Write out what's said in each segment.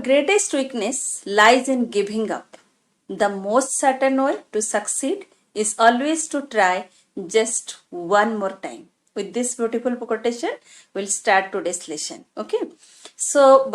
greatest weakness lies in giving up. The most certain way to succeed is always to try just one more time. With this beautiful quotation, we'll start today's lesson. Okay. So,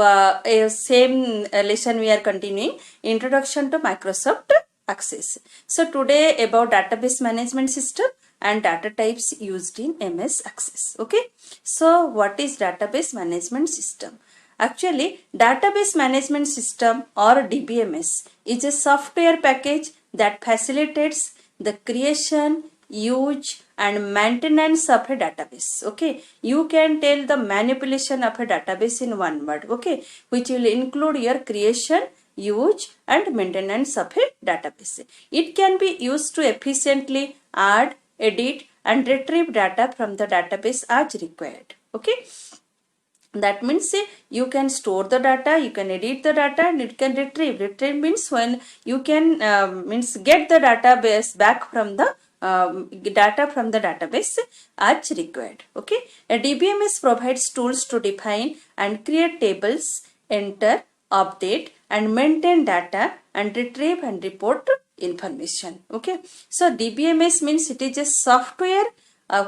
same lesson we are continuing. Introduction to Microsoft Access. So, today about database management system and data types used in MS Access. Okay. So, what is database management system? Actually, database management system or DBMS is a software package that facilitates the creation, use and maintenance of a database. Okay, you can tell the manipulation of a database in one word. Okay, which will include your creation, use and maintenance of a database. It can be used to efficiently add, edit and retrieve data from the database as required. Okay. That means you can store the data, you can edit the data and it can retrieve. Retrieve means when you can get the database back from the data from the database as required. Okay. A DBMS provides tools to define and create tables, enter, update and maintain data and retrieve and report information. Okay. So DBMS means it is a software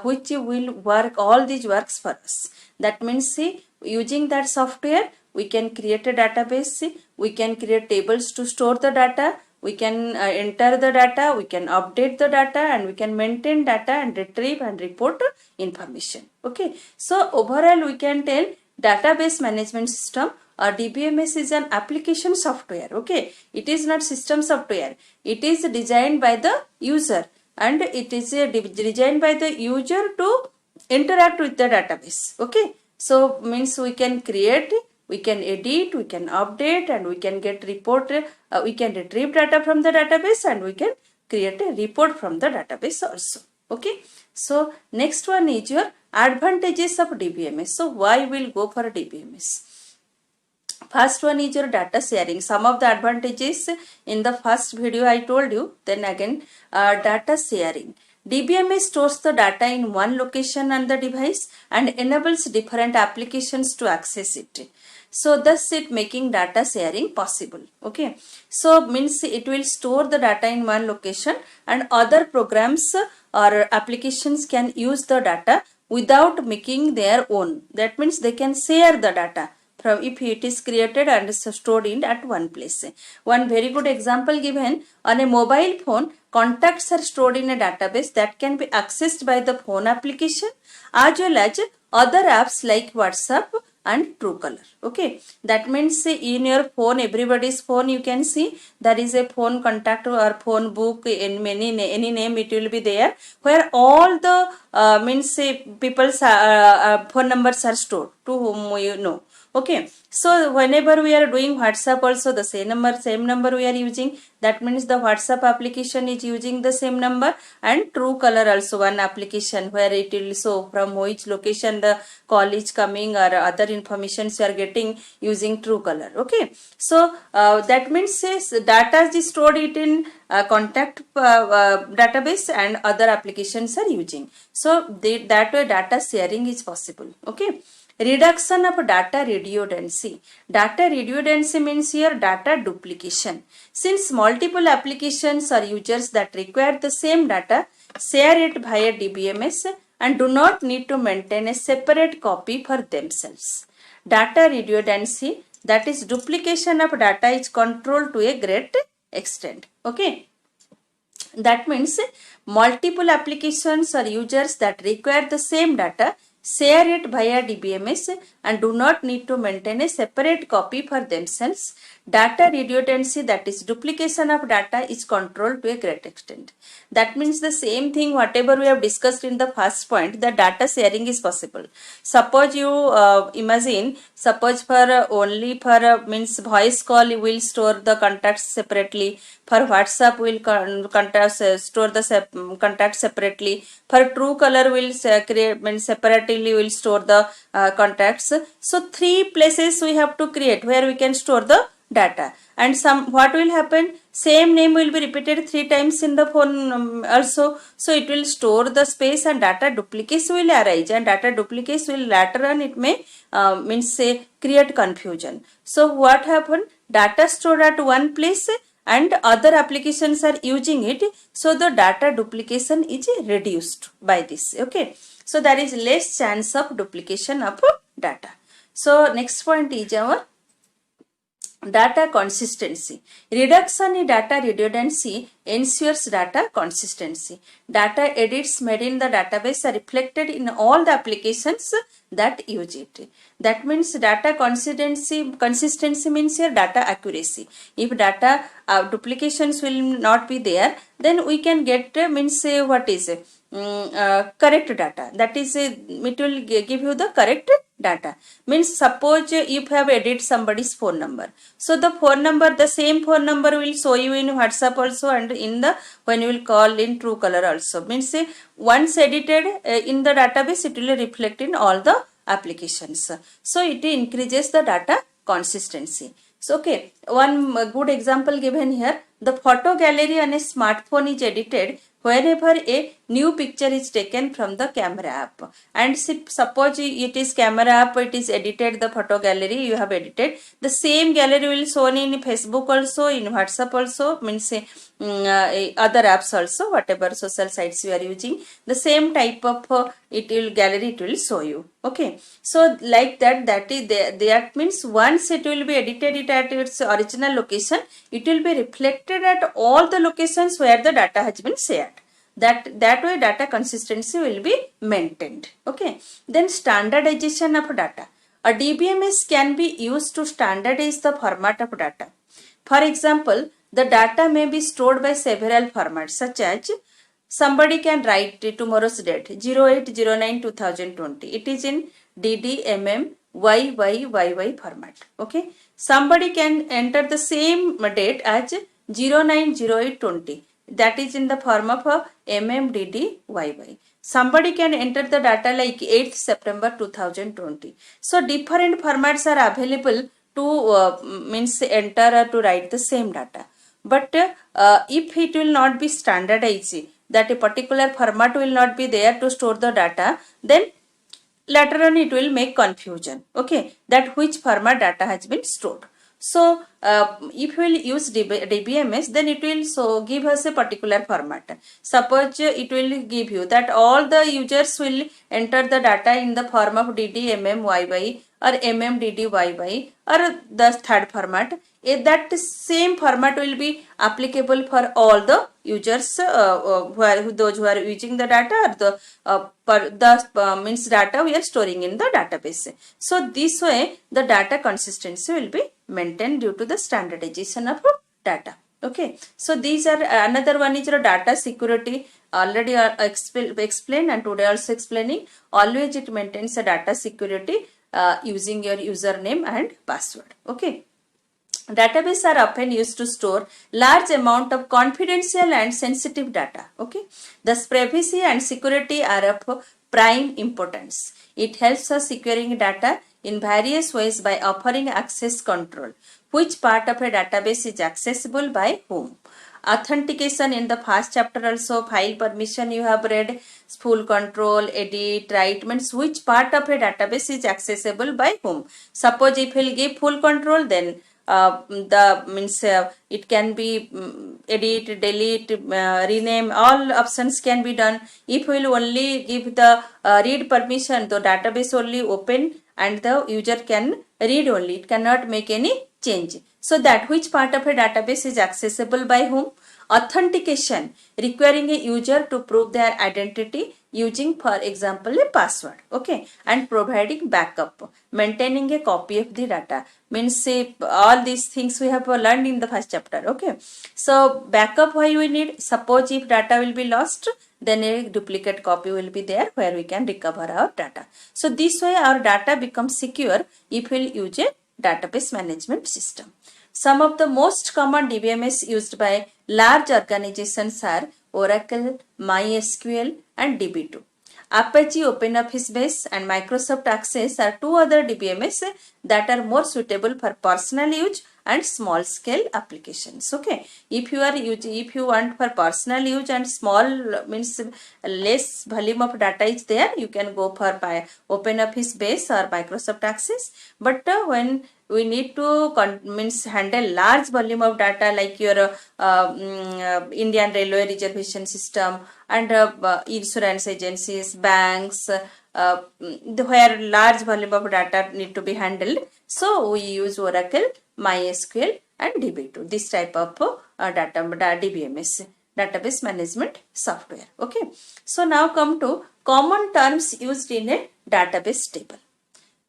which will work all these works for us. That means using that software we can create a database, we can create tables to store the data, we can enter the data, we can update the data and we can maintain data and retrieve and report information. Okay. So overall we can tell database management system or DBMS is an application software. Okay. It is not system software. It is designed by the user and it is designed by the user to interact with the database. Okay. So means we can create, we can edit, we can update and we can get report, we can retrieve data from the database and we can create a report from the database also. Okay. So next one is your advantages of DBMS. So why we'll go for a DBMS? First one is your data sharing. Some of the advantages in the first video I told you. Then again data sharing. DBMS stores the data in one location on the device and enables different applications to access it. So thus it making data sharing possible. Okay. So means it will store the data in one location and other programs or applications can use the data without making their own. That means they can share the data from if it is created and stored in at one place. One very good example given on a mobile phone, contacts are stored in a database that can be accessed by the phone application as well as other apps like WhatsApp and Truecaller. Okay, that means in your phone, everybody's phone, you can see there is a phone contact or phone book in any name it will be there where all the means people's phone numbers are stored to whom you know. Okay, so whenever we are doing WhatsApp also the same number we are using. That means the WhatsApp application is using the same number and Truecaller also one application where it will show from which location the call is coming or other informations you are getting using Truecaller. Okay, so that means data is stored it in contact database and other applications are using. So that way data sharing is possible. Okay. Reduction of data redundancy. Data redundancy means here data duplication. Since multiple applications or users that require the same data share it via DBMS and do not need to maintain a separate copy for themselves. Data redundancy, that is duplication of data, is controlled to a great extent. Okay. That means multiple applications or users that require the same data share it via DBMS and do not need to maintain a separate copy for themselves. Data redundancy, that is duplication of data, is controlled to a great extent. That means the same thing whatever we have discussed in the first point, the data sharing is possible. Suppose you imagine, suppose for only for means voice call you will store the contacts separately. For WhatsApp will store the contacts separately. For Truecaller will create separately will store the contacts. So 3 places we have to create where we can store the data. And some what will happen, same name will be repeated 3 times in the phone also, so it will store the space and data duplicates will arise, and data duplicates will later on it may means say create confusion. So what happened, data stored at one place and other applications are using it, so the data duplication is reduced by this. Okay, so there is less chance of duplication of data. So next point is our data consistency. Reduction in data redundancy ensures data consistency. Data edits made in the database are reflected in all the applications that use it. That means data consistency means your data accuracy. If data duplications will not be there, then we can get means what is correct data. That is it will give you the correct data. Means suppose if you have edited somebody's phone number, so the phone number, the same phone number will show you in WhatsApp also and in the when you will call in Truecaller also. Means once edited in the database, it will reflect in all the applications. So it increases the data consistency. So okay, one good example given here, the photo gallery on a smartphone is edited whenever a new picture is taken from the camera app. And suppose it is camera app, it is edited, the photo gallery you have edited, the same gallery will shown in Facebook also, in WhatsApp also, means other apps also, whatever social sites you are using, the same type of it will gallery it will show you. Okay, so like that is that means once it will be edited it at its original location, it will be reflected at all the locations where the data has been shared. That way data consistency will be maintained. Okay, then standardization of data. A DBMS can be used to standardize the format of data. For example, the data may be stored by several formats, such as somebody can write tomorrow's date 0809/2020, it is in DDMM YYYY format. Okay, somebody can enter the same date as 09/08/20, that is in the form of a MMDDYY. Somebody can enter the data like 8th September 2020. So different formats are available to means enter or to write the same data. But if it will not be standardized, that a particular format will not be there to store the data, then later on it will make confusion. Okay, that which format data has been stored. So if we will use DBMS, then it will so give us a particular format. Suppose it will give you that all the users will enter the data in the form of DDMMYY or MMDDYY or the third format. That same format will be applicable for all the users those who are using the data, or the means data we are storing in the database. So this way the data consistency will be maintained due to the standardization of data. Okay, so these are another one is the data security, already explained, and today also explaining. Always it maintains a data security using your username and password. Okay, databases are often used to store large amount of confidential and sensitive data. Okay, thus privacy and security are of prime importance. It helps us securing data in various ways by offering access control. Which part of a database is accessible by whom? Authentication in the first chapter also, file permission you have read, full control, edit, write, means which part of a database is accessible by whom. Suppose if he'll give full control, then the means it can be edit, delete, rename, all options can be done. If we will only give the read permission, the database only open and the user can read only, it cannot make any change. So that which part of a database is accessible by whom? Authentication, requiring a user to prove their identity using, for example, a password. Okay, and providing backup, maintaining a copy of the data, means all these things we have learned in the first chapter. Okay, so backup why we need? Suppose if data will be lost, then a duplicate copy will be there where we can recover our data. So this way our data becomes secure if we use a database management system. Some of the most common DBMS used by large organizations are Oracle, MySQL, and DB2. Apache OpenOffice Base and Microsoft Access are two other DBMS that are more suitable for personal use and small scale applications. Okay, if you want for personal use and small means less volume of data is there, you can go for OpenOffice base or Microsoft Access. But when we need to means handle large volume of data like your Indian Railway reservation system and insurance agencies, banks, where large volume of data need to be handled. So we use Oracle, MySQL and DB2, this type of DBMS, database management software. Okay, so now come to common terms used in a database table.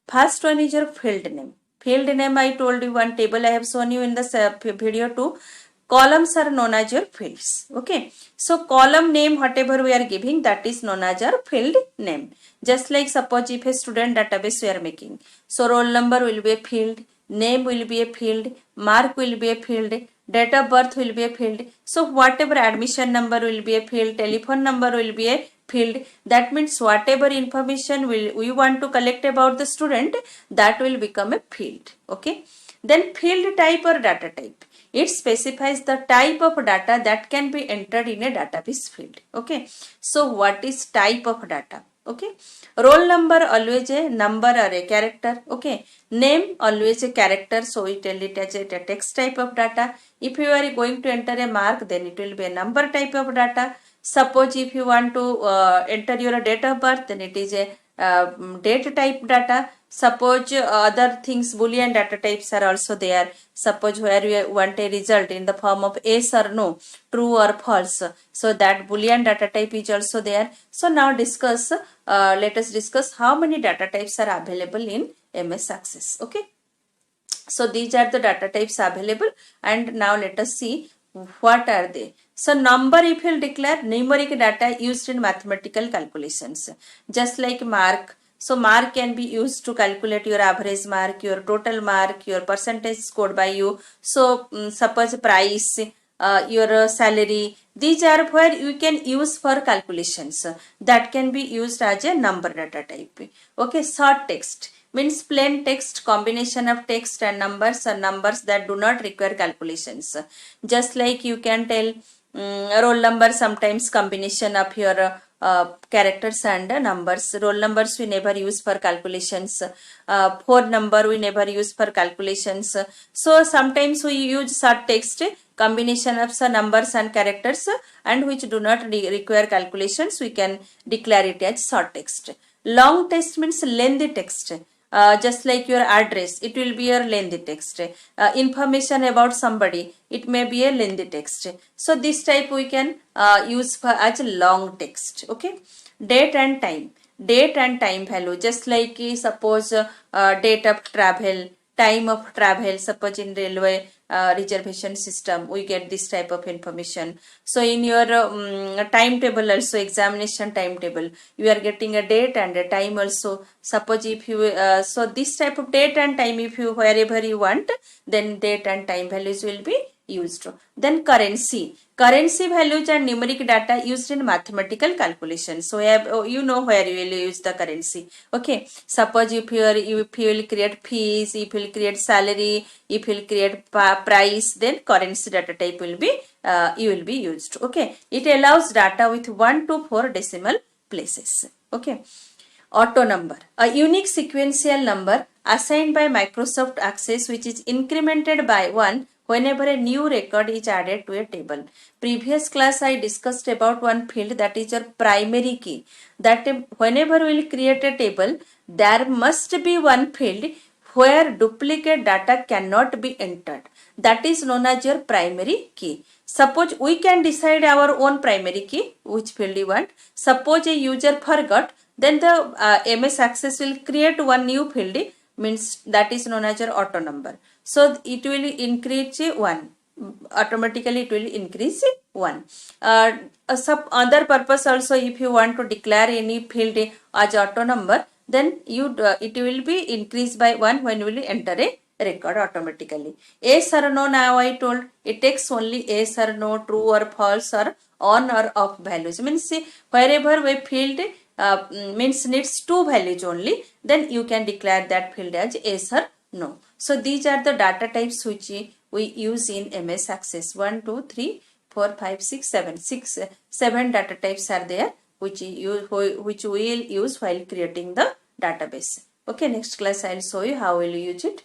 First one is your field name. Field name, I told you one table I have shown you in the video too. Columns are known as your fields. Okay, so column name whatever we are giving, that is known as your field name. Just like suppose if a student database we are making, so roll number will be a field, name will be a field, mark will be a field, date of birth will be a field. So whatever admission number will be a field, telephone number will be a field. That means whatever information we want to collect about the student, that will become a field. Okay, then field type or data type, it specifies the type of data that can be entered in a database field. Okay, so what is type of data? Okay, roll number always a number or a character. Okay, name always a character, so we tell it as a text type of data. If you are going to enter a mark, then it will be a number type of data. Suppose if you want to enter your date of birth, then it is a date type data. Suppose other things, boolean data types are also there. Suppose where you want a result in the form of yes or no, true or false, so that boolean data type is also there. So now let us discuss how many data types are available in MS Access. Okay, so these are the data types available, and now let us see what are they. So number, if you will declare numeric data used in mathematical calculations, just like mark. So mark can be used to calculate your average mark, your total mark, your percentage scored by you. So suppose price, your salary, these are where you can use for calculations. That can be used as a number data type. Okay, short text means plain text, combination of text and numbers, or numbers that do not require calculations. Just like you can tell roll number, sometimes combination of your characters and numbers. Roll numbers we never use for calculations. Phone number we never use for calculations. So sometimes we use short text, combination of numbers and characters, and which do not require calculations, we can declare it as short text. Long text means lengthy text. Just like your address, it will be your lengthy text. Information about somebody, it may be a lengthy text. So this type we can use for as long text. Okay, date and time value, just like suppose date of travel, time of travel. Suppose in railway reservation system we get this type of information. So in your timetable also, examination timetable, you are getting a date and a time also. Suppose if you so this type of date and time, if you wherever you want, then date and time values will be used. Then currency values and numeric data used in mathematical calculations. So you know where you will use the currency. Okay, suppose if you will create fees, if you will create salary, if you will create price, then currency data type will be you will be used. Okay, it allows data with 1 to 4 decimal places. Okay, auto number, a unique sequential number assigned by Microsoft Access, which is incremented by 1 whenever a new record is added to a table. Previous class I discussed about one field, that is your primary key. That whenever we will create a table, there must be one field where duplicate data cannot be entered. That is known as your primary key. Suppose we can decide our own primary key, which field you want. Suppose a user forgot, then the MS Access will create one new field, means that is known as your auto number. So it will increase 1. Automatically it will increase 1. Some other purpose also, if you want to declare any field as auto number, then it will be increased by 1 when you will enter a record automatically. Yes or no, now I told it takes only yes or no, true or false, or on or off values. Means wherever we field means needs 2 values only, then you can declare that field as yes or No. So these are the data types which we use in MS Access. 1, 2, 3, 4, 5, 6, 7. 7 data types are there which which we will use while creating the database. Okay, next class I will show you how we will use it.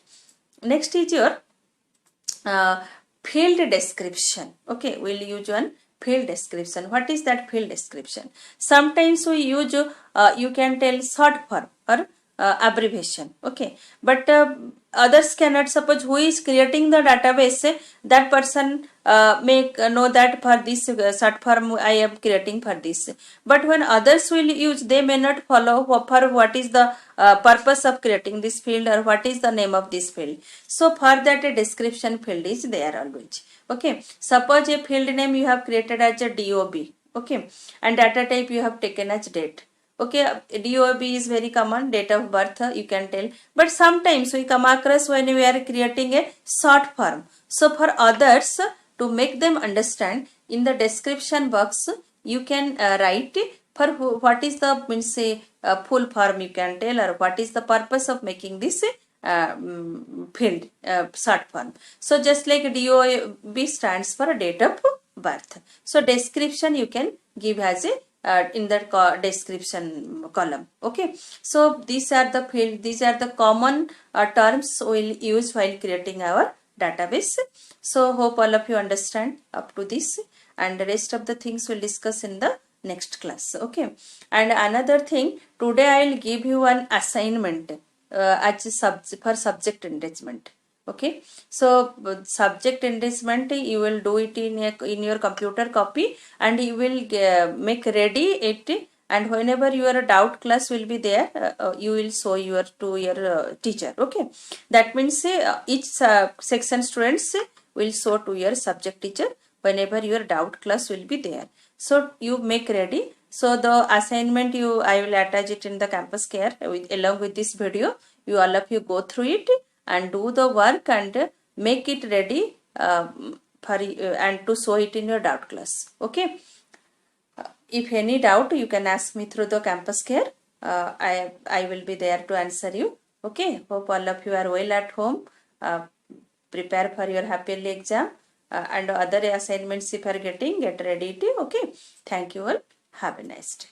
Next is your field description. Okay, we'll use one field description. What is that field description? Sometimes we use you can tell short form or abbreviation. Okay, but others cannot. Suppose who is creating the database, that person may know that for this short form I am creating for this, but when others will use, they may not follow for what is the purpose of creating this field or what is the name of this field. So for that a description field is there always. Okay, suppose a field name you have created as a DOB. Okay, and data type you have taken as date. Okay, DOB is very common, date of birth you can tell, but sometimes we come across when we are creating a short form. So for others, to make them understand, in the description box you can write for what is the means say full form you can tell, or what is the purpose of making this field short form. So just like DOB stands for date of birth, so description you can give as a in the description column. Okay, so these are the field, these are the common terms we'll use while creating our database. So hope all of you understand up to this, and the rest of the things we'll discuss in the next class. Okay, and another thing, today I'll give you an assignment as a for subject enrichment. Okay, so subject enrichment you will do it in your computer copy, and you will make ready it, and whenever your doubt class will be there, you will show your to your teacher. Okay, that means each section students will show to your subject teacher whenever your doubt class will be there. So you make ready. So the assignment I will attach it in the campus care along with this video. You all of you go through it and do the work and make it ready for and to show it in your doubt class. Okay, if any doubt you can ask me through the campus care. I will be there to answer you. Okay, hope all of you are well at home. Prepare for your half yearly exam and other assignments if you are getting, get ready to. Okay, thank you all, have a nice day.